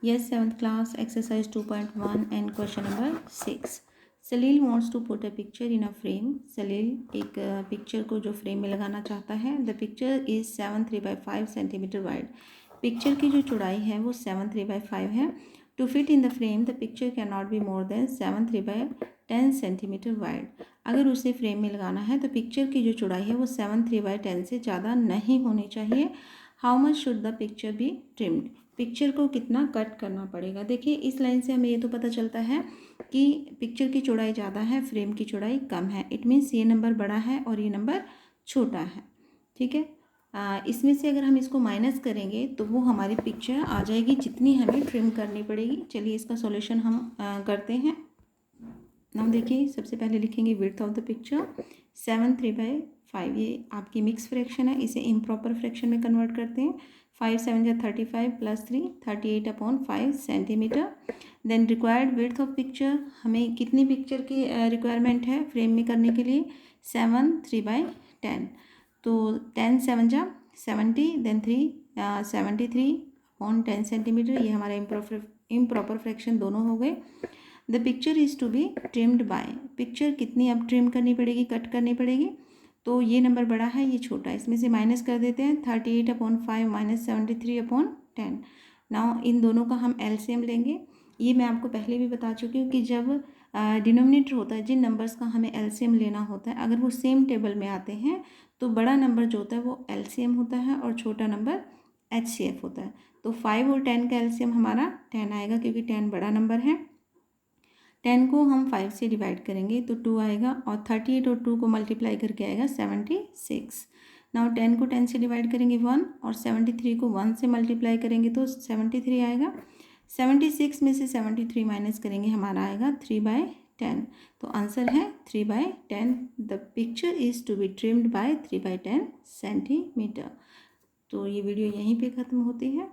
Yes, 7th class, exercise 2.1 and question number 6. Salil wants to put a picture in a frame. सलील एक picture को जो frame में लगाना चाहता है. The picture is 7/3/5 centimeter wide. Picture की जो चौड़ाई है वो 7/3/5 है. To fit in the frame, the picture cannot be more than 7/3/10 centimeter wide. अगर उसे फ्रेम में लगाना है तो पिक्चर की जो चौड़ाई है वो 7/3/10 से ज़्यादा नहीं होनी चाहिए. How much should the picture be trimmed? Picture को कितना कट करना पड़ेगा. देखिए इस लाइन से हमें ये तो पता चलता है कि पिक्चर की चौड़ाई ज़्यादा है, फ्रेम की चौड़ाई कम है. इट मीन्स ये नंबर बड़ा है और ये नंबर छोटा है. ठीक है. इसमें से अगर हम इसको माइनस करेंगे तो वो हमारी पिक्चर आ जाएगी जितनी हमें ट्रिम करनी पड़ेगी. चलिए इसका सॉल्यूशन हम करते हैं. नाउ देखिए सबसे पहले लिखेंगे विड्थ ऑफ द पिक्चर 7/3/5. ये आपकी मिक्स फ्रैक्शन है, इसे इम्प्रॉपर फ्रैक्शन में कन्वर्ट करते हैं. 5 7 जा 35 plus 3 38/5 centimetre. Then required width of picture, हमें कितनी पिक्चर की रिक्वायरमेंट है फ्रेम में करने के लिए 7/3/10. तो 10 7 जा 70, देन 3 73/10 सेंटीमीटर. ये हमारा इम्प्रॉपर फ्रैक्शन दोनों हो गए. The picture is to be trimmed by, picture कितनी अब ट्रिम करनी पड़ेगी, कट करनी पड़ेगी. तो ये नंबर बड़ा है, ये छोटा है, इसमें से माइनस कर देते हैं. 38/5 माइनस 73/10. नाउ इन दोनों का हम एलसीएम लेंगे. ये मैं आपको पहले भी बता चुकी हूँ कि जब डिनोमिनेटर होता है, जिन नंबर्स का हमें एलसीएम लेना होता है, अगर वो सेम टेबल में आते हैं तो बड़ा नंबर जो होता है वो एलसीएम होता है और छोटा नंबर एचसीएफ होता है. तो 5 और 10 का एलसीएम हमारा 10 आएगा क्योंकि 10 बड़ा नंबर है. 10 को हम 5 से डिवाइड करेंगे तो 2 आएगा और 38 और 2 को मल्टीप्लाई करके आएगा 76. नाउ 10 को 10 से डिवाइड करेंगे 1 और 73 को 1 से मल्टीप्लाई करेंगे तो 73 आएगा. 76 में से 73 माइनस करेंगे, हमारा आएगा 3/10. तो आंसर है 3/10. The picture is to be trimmed by 3/10 centimetre. तो ये वीडियो यहीं पे ख़त्म होती है.